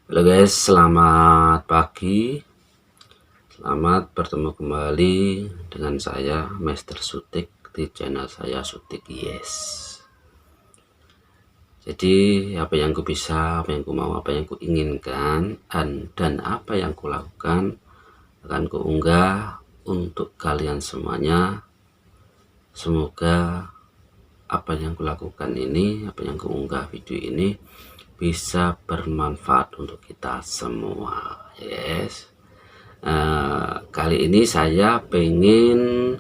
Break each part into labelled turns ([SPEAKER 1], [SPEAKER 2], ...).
[SPEAKER 1] Halo guys, selamat pagi. Selamat bertemu kembali dengan saya Master Sutik di channel saya Sutik Yes. Jadi apa yang ku bisa, apa yang ku mau, apa yang ku inginkan dan apa yang ku lakukan akan ku unggah untuk kalian semuanya. Semoga apa yang ku lakukan ini, apa yang ku unggah video ini bisa bermanfaat untuk kita semua. Yes. Kali ini saya pengen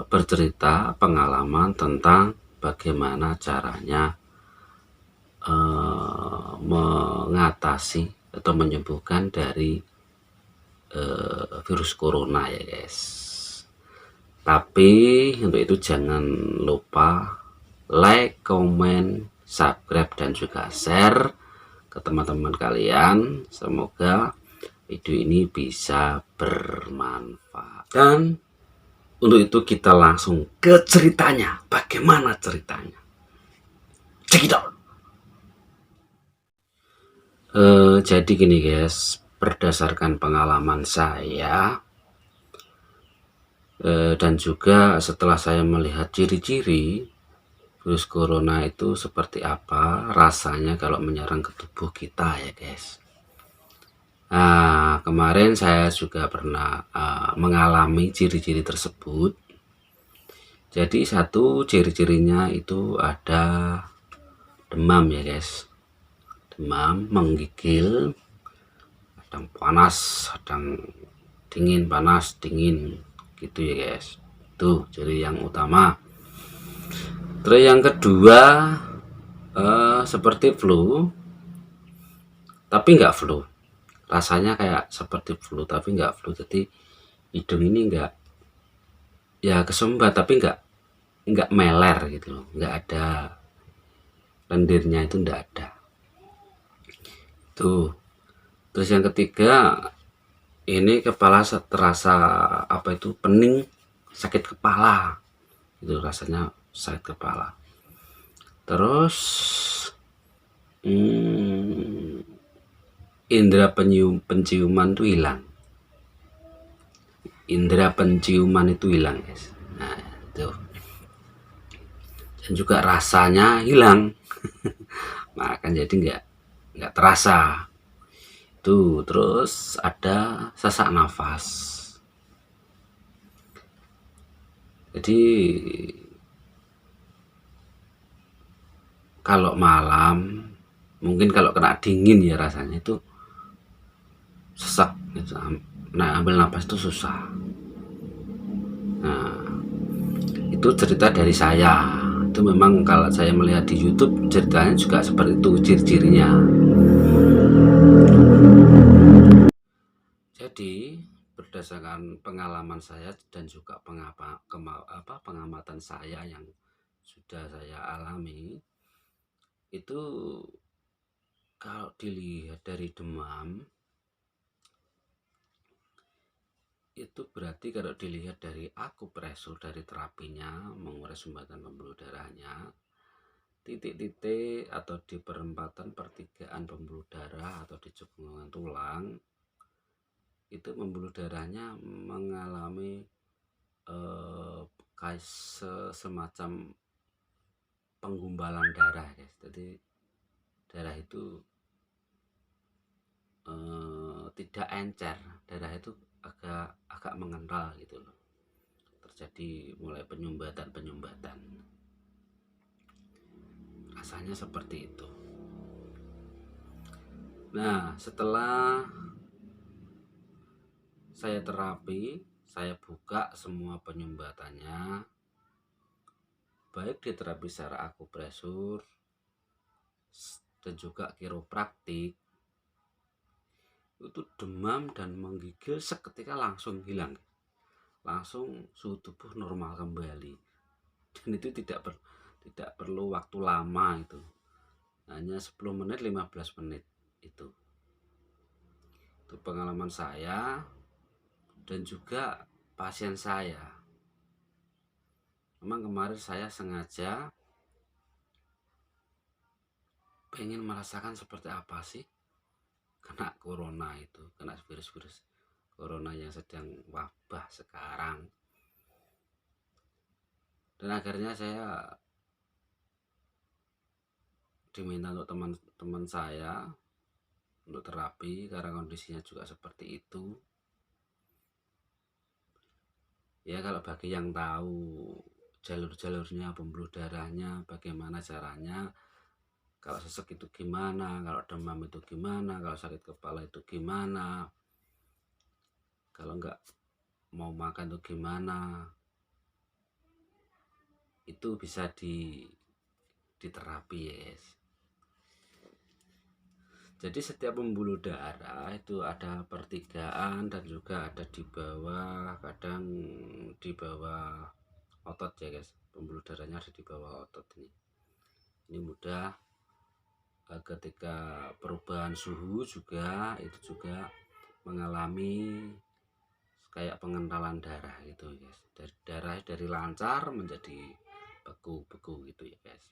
[SPEAKER 1] bercerita pengalaman tentang bagaimana caranya mengatasi atau menyembuhkan dari virus corona ya guys. Tapi untuk itu jangan lupa like, comment, subscribe dan juga share ke teman-teman kalian. Semoga video ini bisa bermanfaat. Dan untuk itu kita langsung ke ceritanya. Bagaimana ceritanya? Check it out. Jadi gini guys, berdasarkan pengalaman saya dan juga setelah saya melihat ciri-ciri virus corona itu seperti apa rasanya kalau menyerang ke tubuh kita ya guys. Nah, kemarin saya juga pernah mengalami ciri-ciri tersebut. Jadi satu ciri-cirinya itu ada demam ya guys. Demam, menggigil, kadang panas, kadang dingin, panas, dingin gitu ya guys. Itu ciri yang utama. Terus yang kedua seperti flu, tapi nggak flu. Rasanya kayak seperti flu tapi nggak flu. Jadi hidung ini nggak ya kesumbat tapi nggak meler gitu loh, nggak ada lendirnya, itu nggak ada tuh. Terus yang ketiga ini kepala terasa apa itu pening, sakit kepala itu rasanya, sakit kepala. Terus indera penciuman tuh hilang, indera penciuman itu hilang guys. Nah itu, dan juga rasanya hilang. Nah kan jadi nggak terasa tuh. Terus ada sesak nafas. Jadi kalau malam mungkin kalau kena dingin ya rasanya itu sesak gitu. Nah ambil nafas itu susah. Nah itu cerita dari saya. Itu memang kalau saya melihat di YouTube ceritanya juga seperti itu ciri-cirinya. Jadi berdasarkan pengalaman saya dan juga pengamatan saya yang sudah saya alami, itu kalau dilihat dari demam itu berarti kalau dilihat dari akupresur, dari terapinya mengurai sumbatan pembuluh darahnya, titik-titik atau di perempatan pertigaan pembuluh darah atau di cekungan tulang itu pembuluh darahnya mengalami semacam penggumbalan darah guys. Jadi darah itu tidak encer, darah itu agak mengental gitu loh. Terjadi mulai penyumbatan rasanya seperti itu. Nah setelah saya terapi, saya buka semua penyumbatannya, baik di terapi secara akupresur dan juga kiropraktik. Itu demam dan menggigil seketika langsung hilang, langsung suhu tubuh normal kembali. Dan itu tidak perlu waktu lama, itu hanya 10 menit 15 menit. Itu pengalaman saya dan juga pasien saya. Memang kemarin saya sengaja pengen merasakan seperti apa sih kena corona itu, kena virus-virus corona yang sedang wabah sekarang. Dan akhirnya saya diminta untuk teman-teman saya untuk terapi karena kondisinya juga seperti itu. Ya kalau bagi yang tahu jalur-jalurnya, pembuluh darahnya, bagaimana caranya, kalau sesek itu gimana, kalau demam itu gimana, kalau sakit kepala itu gimana, kalau nggak mau makan itu gimana, itu bisa diterapi ya guys. Jadi setiap pembuluh darah itu ada pertigaan dan juga ada di bawah, kadang di bawah otot ya guys. Pembuluh darahnya ada di bawah otot ini. Ini mudah ketika perubahan suhu juga itu juga mengalami kayak pengentalan darah gitu guys. Dari darah dari lancar menjadi beku-beku gitu ya guys.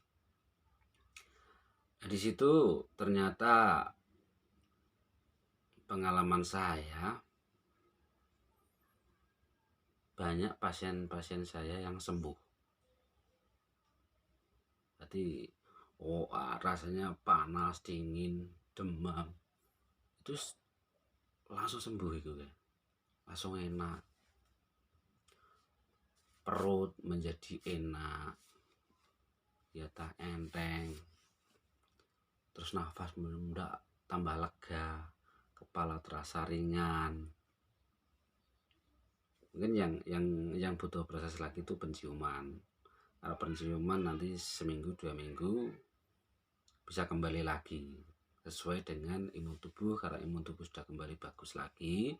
[SPEAKER 1] Nah, di situ ternyata pengalaman saya banyak pasien-pasien saya yang sembuh. Jadi rasanya panas, dingin, demam itu langsung sembuh itu kan, langsung enak, perut menjadi enak, ya tak enteng, terus nafas mendak tambah lega, kepala terasa ringan. Mungkin yang butuh proses lagi itu penciuman. Kalau penciuman nanti seminggu 2 minggu bisa kembali lagi sesuai dengan imun tubuh. Karena imun tubuh sudah kembali bagus lagi,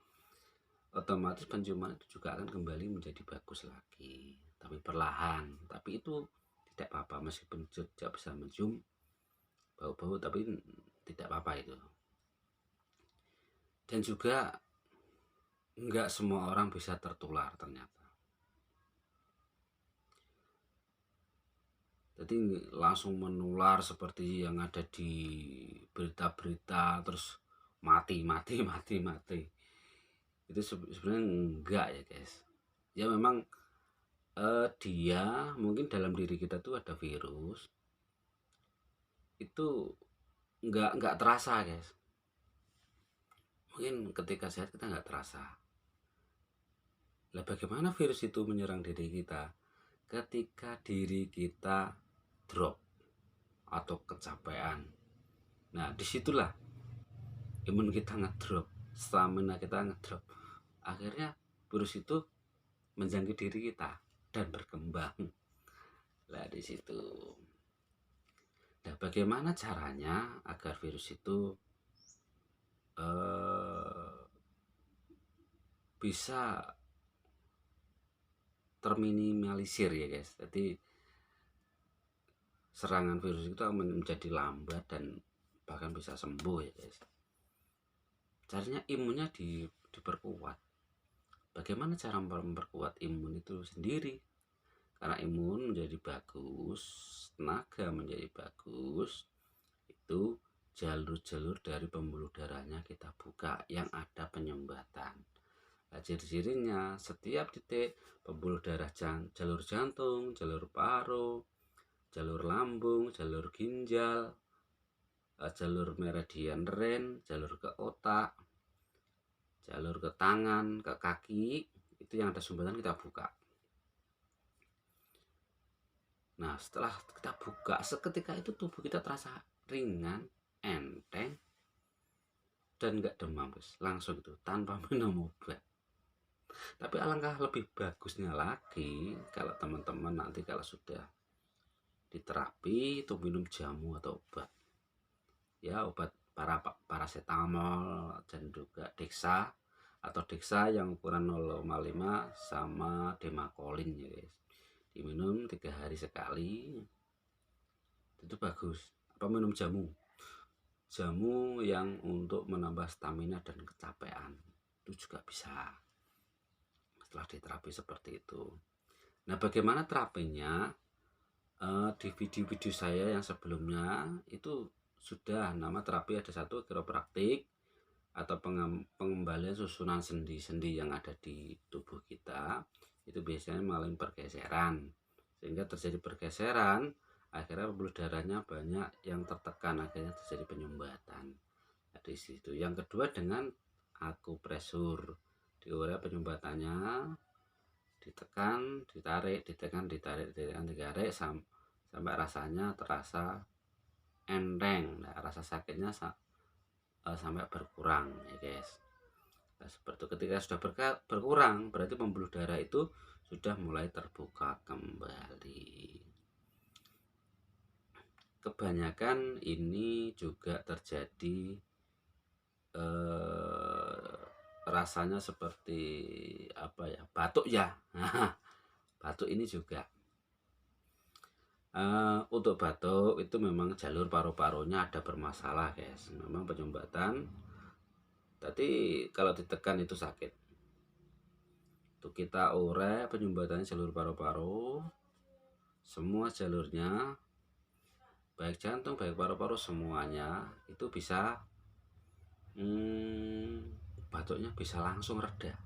[SPEAKER 1] otomatis penciuman itu juga akan kembali menjadi bagus lagi, tapi perlahan. Tapi itu tidak apa-apa, meskipun tidak bisa mencium bau-bau tapi tidak apa-apa itu. Dan juga enggak semua orang bisa tertular ternyata. Jadi langsung menular seperti yang ada di berita-berita terus mati. Itu sebenarnya enggak ya guys. Ya memang dia mungkin dalam diri kita tuh ada virus. Itu enggak terasa guys. Mungkin ketika sehat kita enggak terasa. Lah bagaimana virus itu menyerang diri kita? Ketika diri kita drop atau kecapean. Nah disitulah imun kita ngedrop, stamina kita ngedrop. Akhirnya virus itu menjangkit diri kita dan berkembang. Nah di situ. Nah bagaimana caranya agar virus itu bisa terminimalisir ya guys. Jadi serangan virus itu menjadi lambat dan bahkan bisa sembuh ya guys. Caranya imunnya diperkuat. Bagaimana cara memperkuat imun itu sendiri? Karena imun menjadi bagus, tenaga menjadi bagus, itu jalur-jalur dari pembuluh darahnya kita buka yang ada penyumbatan. Nah, ciri-cirinya setiap titik pembuluh darah jalur jantung, jalur paru, jalur lambung, jalur ginjal, jalur meridian ren, jalur ke otak, jalur ke tangan, ke kaki, itu yang ada sumbatan kita buka. Nah setelah kita buka, seketika itu tubuh kita terasa ringan, enteng, dan gak demam guys, langsung itu tanpa minum obat. Tapi alangkah lebih bagusnya lagi kalau teman-teman nanti kalau sudah diterapi itu minum jamu atau obat. Ya obat paracetamol dan juga Dexa atau Dexa yang ukuran 0,5 sama Demacolin ya guys. Diminum 3 hari sekali. Itu bagus. Apa minum jamu yang untuk menambah stamina dan kecapean itu juga bisa setelah diterapi seperti itu. Nah bagaimana terapinya? Di video-video saya yang sebelumnya itu sudah, nama terapi ada satu kiropraktik atau pengembalian susunan sendi-sendi yang ada di tubuh kita. Itu biasanya mengalami pergeseran, sehingga terjadi pergeseran, akhirnya pembuluh darahnya banyak yang tertekan, akhirnya terjadi penyumbatan. Nah, di situ. Yang kedua dengan akupresur, diurai penyumbatannya, ditekan, ditarik, ditekan, ditarik, ditekan, ditarik sampai rasanya terasa enteng. Nah, rasa sakitnya sampai berkurang ya guys. Nah, seperti ketika sudah berkurang, berarti pembuluh darah itu sudah mulai terbuka kembali. Kebanyakan ini juga terjadi rasanya seperti apa ya, batuk ya. Batuk ini juga untuk batuk itu memang jalur paru-parunya ada bermasalah guys. Memang penyumbatan, tapi kalau ditekan itu sakit. Untuk kita urai penyumbatannya jalur paru-paru, semua jalurnya, baik jantung, baik paru-paru, semuanya itu bisa batuknya bisa langsung reda,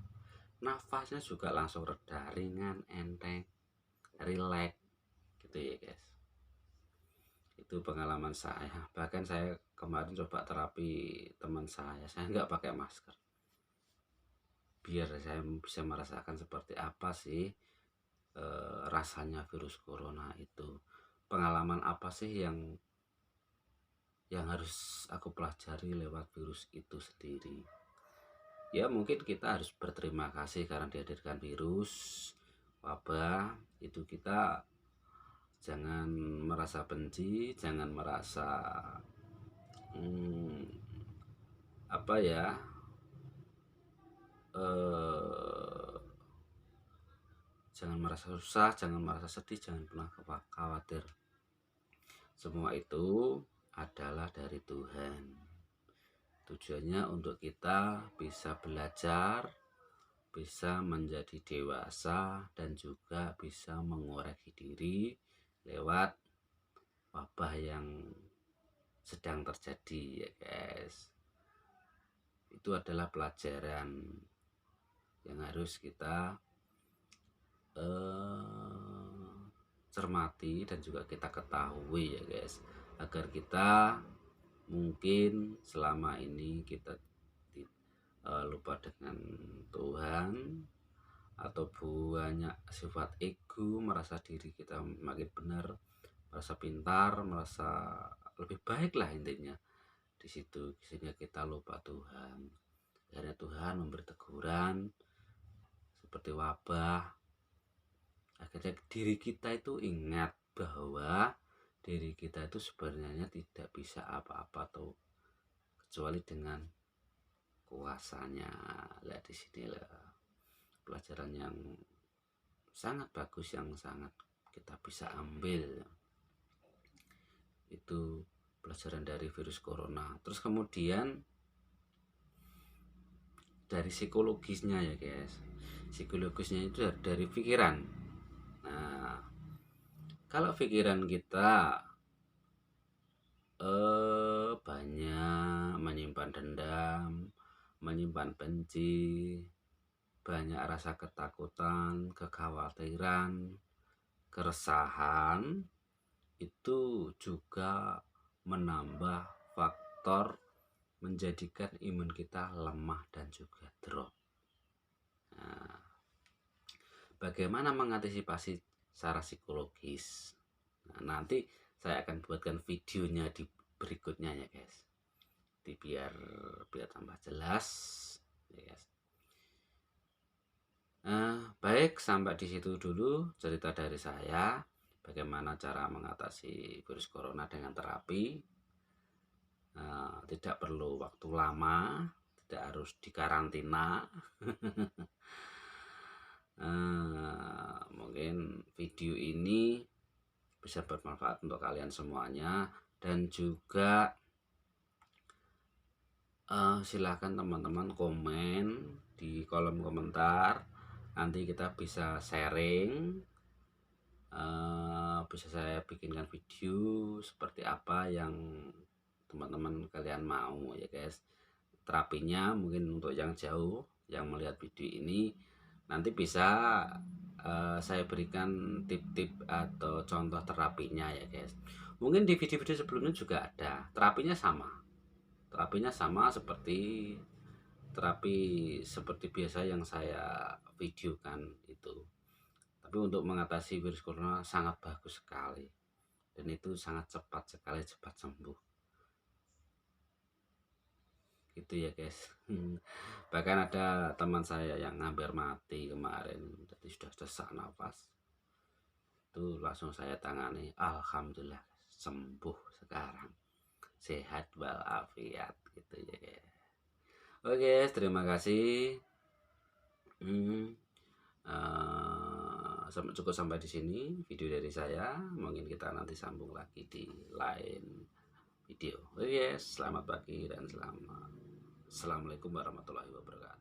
[SPEAKER 1] nafasnya juga langsung reda, ringan, enteng, rileks gitu ya guys. Itu pengalaman saya. Bahkan saya kemarin coba terapi teman saya nggak pakai masker, biar saya bisa merasakan seperti apa sih rasanya virus corona itu. Pengalaman apa sih yang harus aku pelajari lewat virus itu sendiri. Ya mungkin kita harus berterima kasih karena dihadirkan virus wabah itu. Kita jangan merasa benci, jangan merasa apa ya, jangan merasa susah, jangan merasa sedih, jangan pernah khawatir. Semua itu adalah dari Tuhan. Tujuannya untuk kita bisa belajar, bisa menjadi dewasa, dan juga bisa mengoreksi diri lewat wabah yang sedang terjadi ya guys. Itu adalah pelajaran yang harus kita cermati dan juga kita ketahui ya guys, agar kita mungkin selama ini kita lupa dengan Tuhan, atau banyak sifat ego, merasa diri kita makin benar, merasa pintar, merasa lebih baik lah intinya di situ, sehingga kita lupa Tuhan. Akhirnya Tuhan memberi teguran seperti wabah. Akhirnya diri kita itu ingat bahwa diri kita itu sebenarnya tidak bisa apa-apa tuh kecuali dengan kuasanya. Lihat di sini lah pelajaran yang sangat bagus, yang sangat kita bisa ambil. Itu pelajaran dari virus corona. Terus kemudian dari psikologisnya ya guys. Psikologisnya itu dari pikiran. Nah, kalau pikiran kita banyak menyimpan dendam, menyimpan benci, banyak rasa ketakutan, kekhawatiran, keresahan, itu juga menambah faktor menjadikan imun kita lemah dan juga drop. Nah, bagaimana mengantisipasi secara psikologis? Nah, nanti saya akan buatkan videonya di berikutnya ya guys. Biar tambah jelas ya guys. Baik, sampai di situ dulu cerita dari saya. Bagaimana cara mengatasi virus corona dengan terapi. Tidak perlu waktu lama, tidak harus dikarantina. Mungkin video ini bisa bermanfaat untuk kalian semuanya, dan juga silahkan teman-teman komen di kolom komentar. Nanti kita bisa sharing, bisa saya bikinkan video seperti apa yang teman-teman kalian mau ya guys. Terapinya mungkin untuk yang jauh yang melihat video ini nanti bisa saya berikan tip-tip atau contoh terapinya ya guys. Mungkin di video-video sebelumnya juga ada. Terapinya sama seperti terapi seperti biasa yang saya videokan itu. Tapi untuk mengatasi virus corona sangat bagus sekali. Dan itu sangat cepat sekali, cepat sembuh. Gitu ya guys. Bahkan ada teman saya yang hampir mati kemarin, jadi sudah sesak nafas. Itu langsung saya tangani. Alhamdulillah sembuh sekarang. Sehat walafiat gitu ya guys. Oke, terima kasih. Cukup sampai di sini video dari saya. Mungkin kita nanti sambung lagi di lain video. Oke, selamat pagi dan Assalamualaikum warahmatullahi wabarakatuh.